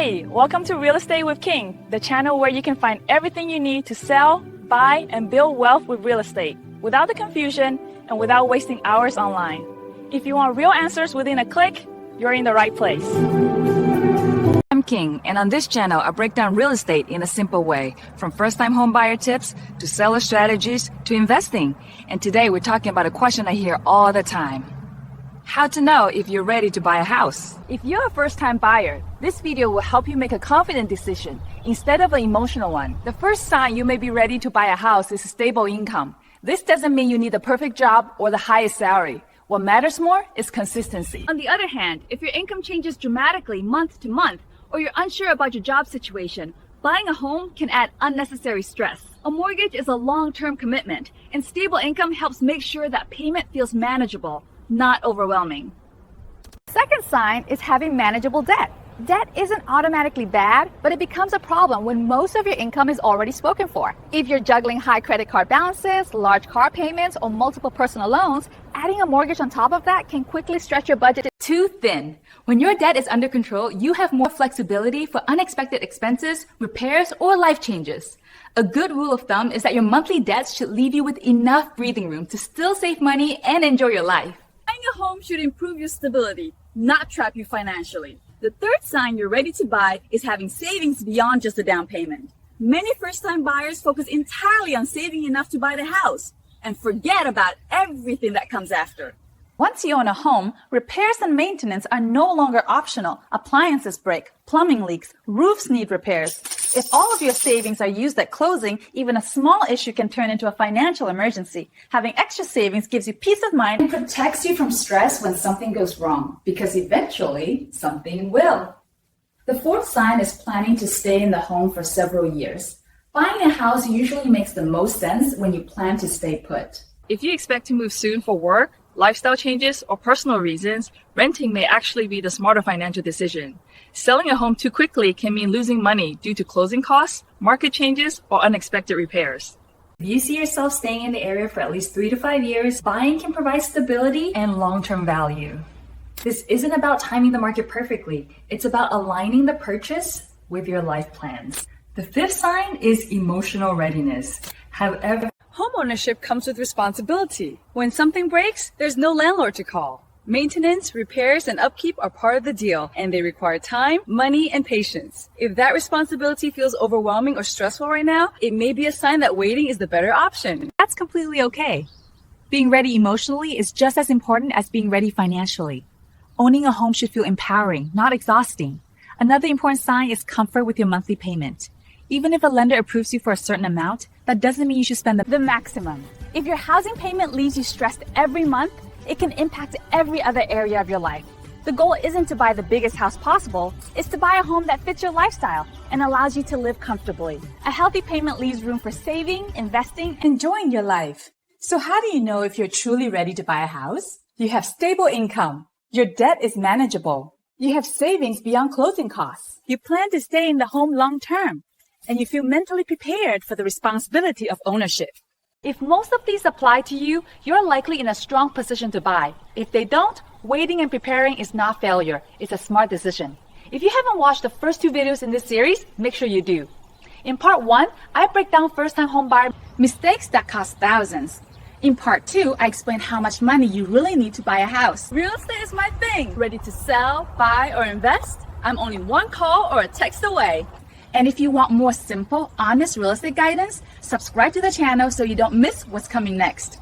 Hey, welcome to Real Estate with King, the channel where you can find everything you need to sell, buy, and build wealth with real estate without the confusion and without wasting hours online. If you want real answers within a click, you're in the right place. I'm King, and on this channel, I break down real estate in a simple way, from first-time homebuyer tips to seller strategies to investing. And today we're talking about a question I hear all the time. How to know if you're ready to buy a house. If you're a first-time buyer, this video will help you make a confident decision instead of an emotional one. The first sign you may be ready to buy a house is stable income. This doesn't mean you need the perfect job or the highest salary. What matters more is consistency. On the other hand, if your income changes dramatically month to month, or you're unsure about your job situation, buying a home can add unnecessary stress. A mortgage is a long-term commitment, and stable income helps make sure that payment feels manageable, not overwhelming. Second sign is having manageable debt. Debt isn't automatically bad, but it becomes a problem when most of your income is already spoken for. If you're juggling high credit card balances, large car payments, or multiple personal loans, adding a mortgage on top of that can quickly stretch your budget too thin. When your debt is under control, you have more flexibility for unexpected expenses, repairs, or life changes. A good rule of thumb is that your monthly debts should leave you with enough breathing room to still save money and enjoy your life. Buying a home should improve your stability, not trap you financially. The third sign you're ready to buy is having savings beyond just a down payment. Many first-time buyers focus entirely on saving enough to buy the house and forget about everything that comes after. Once you own a home, repairs and maintenance are no longer optional. Appliances break, plumbing leaks, roofs need repairs. If all of your savings are used at closing, even a small issue can turn into a financial emergency. Having extra savings gives you peace of mind It protects you from stress when something goes wrong, because eventually something will. The fourth sign is planning to stay in the home for several years. Buying a house usually makes the most sense when you plan to stay put. If you expect to move soon for work, lifestyle changes, or personal reasons, renting may actually be the smarter financial decision. Selling a home too quickly can mean losing money due to closing costs, market changes, or unexpected repairs. If you see yourself staying in the area for at least 3 to 5 years, buying can provide stability and long-term value. This isn't about timing the market perfectly. It's about aligning the purchase with your life plans. The fifth sign is emotional readiness. However, Homeownership comes with responsibility. When something breaks, there's no landlord to call. Maintenance, repairs, and upkeep are part of the deal, and they require time, money, and patience. If that responsibility feels overwhelming or stressful right now, it may be a sign that waiting is the better option. That's completely okay. Being ready emotionally is just as important as being ready financially. Owning a home should feel empowering, not exhausting. Another important sign is comfort with your monthly payment. Even if a lender approves you for a certain amount, that doesn't mean you should spend the maximum. If your housing payment leaves you stressed every month, it can impact every other area of your life. The goal isn't to buy the biggest house possible, it's to buy a home that fits your lifestyle and allows you to live comfortably. A healthy payment leaves room for saving, investing, and enjoying your life. So how do you know if you're truly ready to buy a house? You have stable income. Your debt is manageable. You have savings beyond closing costs. You plan to stay in the home long term. And you feel mentally prepared for the responsibility of ownership. If most of these apply to you, you're likely in a strong position to buy. If they don't, waiting and preparing is not failure. It's a smart decision. If you haven't watched the first 2 videos in this series, make sure you do. In part 1, I break down first-time homebuyer mistakes that cost thousands. In part 2, I explain how much money you really need to buy a house. Real estate is my thing. Ready to sell, buy, or invest? I'm only one call or a text away. And if you want more simple, honest real estate guidance, subscribe to the channel so you don't miss what's coming next.